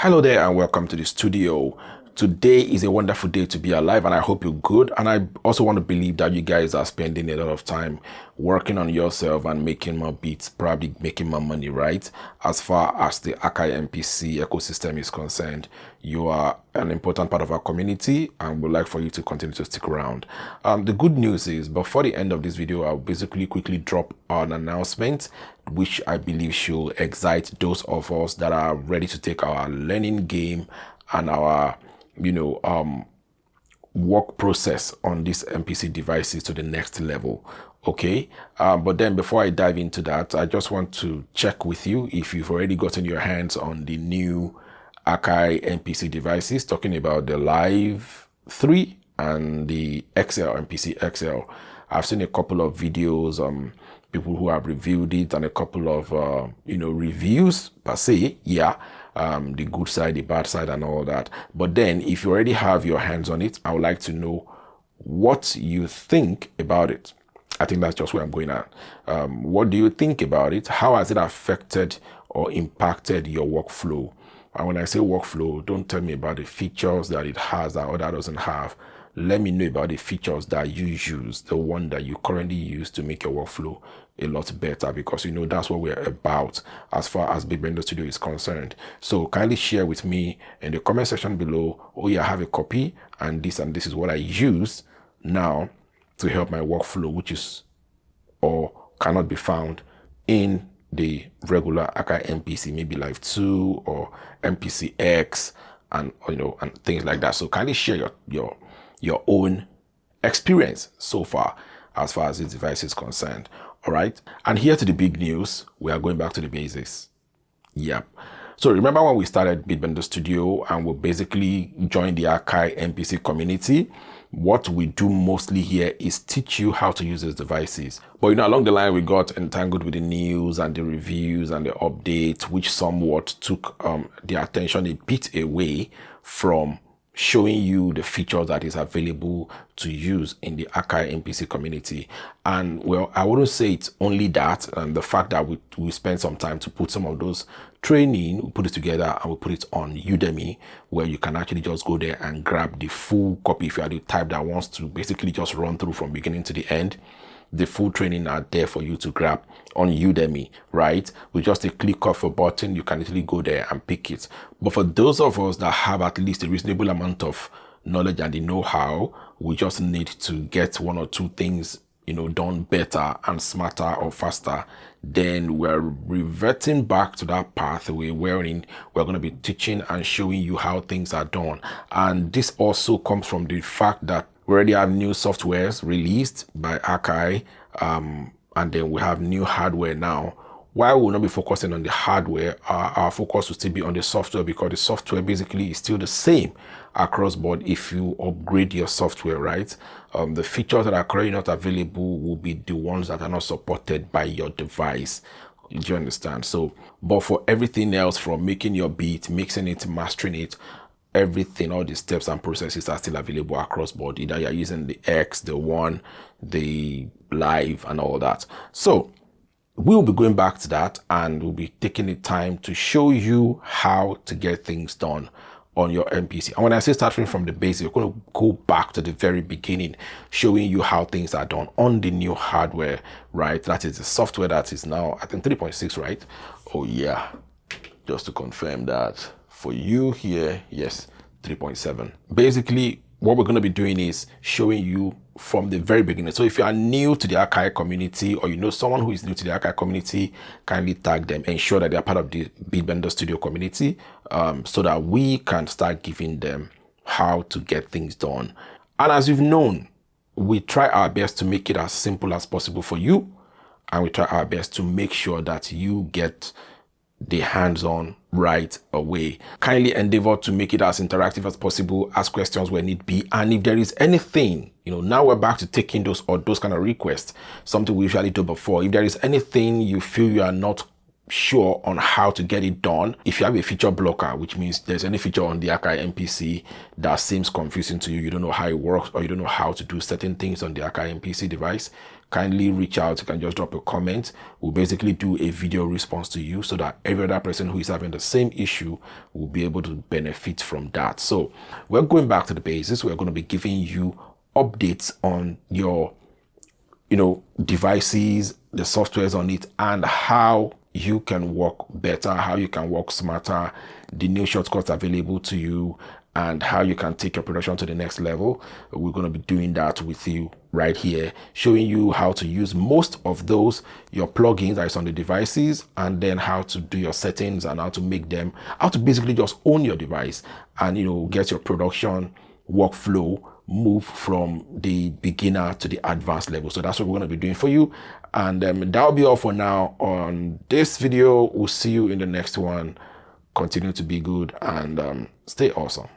Hello there and welcome to the studio. Today is a wonderful day to be alive and I hope you're good. And I also want to believe that you guys are spending a lot of time working on yourself and making more beats, probably making more money, right? As far as the Akai MPC ecosystem is concerned, you are an important part of our community and would like for you to continue to stick around. The good news is before the end of this video, I'll basically quickly drop an announcement which I believe should excite those of us that are ready to take our learning game and our work process on these MPC devices to the next level. Okay, but then before I dive into that, I just want to check with you if you've already gotten your hands on the new Akai MPC devices, talking about the Live 3 and the XL MPC XL. I've seen a couple of videos, people who have reviewed it, and a couple of reviews per se. The good side, the bad side, and all that. But then if you already have your hands on it, I would like to know what you think about it. I think that's just where I'm going at. What do you think about it? How has it affected or impacted your workflow? And when I say workflow, don't tell me about the features that it has that other doesn't have. Let me know about the features that you use, the one that you currently use to make your workflow a lot better, because that's what we're about as far as Big Blender Studio is concerned. So kindly share with me in the comment section below, oh yeah, I have a copy and this is what I use now to help my workflow, which is or cannot be found in the regular Akai MPC, maybe Live 2 or MPC X and and things like that. So kindly share your own experience so far as this device is concerned. All right, and here to the big news, we are going back to the basics. Yep. So remember when we started Big Blender Studio and we basically joined the Akai MPC community, what we do mostly here is teach you how to use these devices. But along the line, we got entangled with the news and the reviews and the updates, which somewhat took the attention a bit away from showing you the features that is available to use in the Akai MPC community. And well, I wouldn't say it's only that, and the fact that we spent some time to put some of those training, we put it together and we put it on Udemy, where you can actually just go there and grab the full copy if you are the type that wants to basically just run through from beginning to the end. The full training are there for you to grab on Udemy, right? With just a click of a button, you can easily go there and pick it. But for those of us that have at least a reasonable amount of knowledge and the know-how, we just need to get one or two things, done better and smarter or faster. Then we're reverting back to that pathway wherein we're going to be teaching and showing you how things are done. And this also comes from the fact that we already have new softwares released by Akai, and then we have new hardware now. While we'll not be focusing on the hardware, our focus will still be on the software, because the software basically is still the same across board if you upgrade your software, right? The features that are currently not available will be the ones that are not supported by your device. Do you understand? So, but for everything else, from making your beat, mixing it, mastering it, everything, all the steps and processes are still available across board. Either you're using the X, the One, the Live, and all that. So we'll be going back to that and we'll be taking the time to show you how to get things done on your MPC. And when I say starting from the basics, we're going to go back to the very beginning, showing you how things are done on the new hardware, right? That is the software that is now, I think 3.6, right? Oh yeah, just to confirm that for you here, yes, 3.7. Basically, what we're going to be doing is showing you from the very beginning. So if you are new to the Akai community, or someone who is new to the Akai community, kindly tag them, ensure that they are part of the Big Blender Studio community, so that we can start giving them how to get things done. And as you've known, we try our best to make it as simple as possible for you, and we try our best to make sure that you get the hands-on right away. Kindly endeavor to make it as interactive as possible, ask questions where need be, and if there is anything, now we're back to taking those kind of requests, something we usually do before. If there is anything you feel you are not sure on how to get it done. If you have a feature blocker, which means there's any feature on the Akai MPC that seems confusing to you, you don't know how it works, or you don't know how to do certain things on the Akai MPC device, kindly reach out. You can just drop a comment. We'll basically do a video response to you so that every other person who is having the same issue will be able to benefit from that. So we're going back to the basics. We're going to be giving you updates on your devices, the softwares on it, and how you can work better, how you can work smarter, the new shortcuts available to you, and how you can take your production to the next level. We're going to be doing that with you right here, showing you how to use most of those, your plugins that is on the devices, and then how to do your settings and how to make them, how to basically just own your device and get your production workflow move from the beginner to the advanced level. So that's what we're going to be doing for you. And that'll be all for now on this video. We'll see you in the next one. Continue to be good and stay awesome.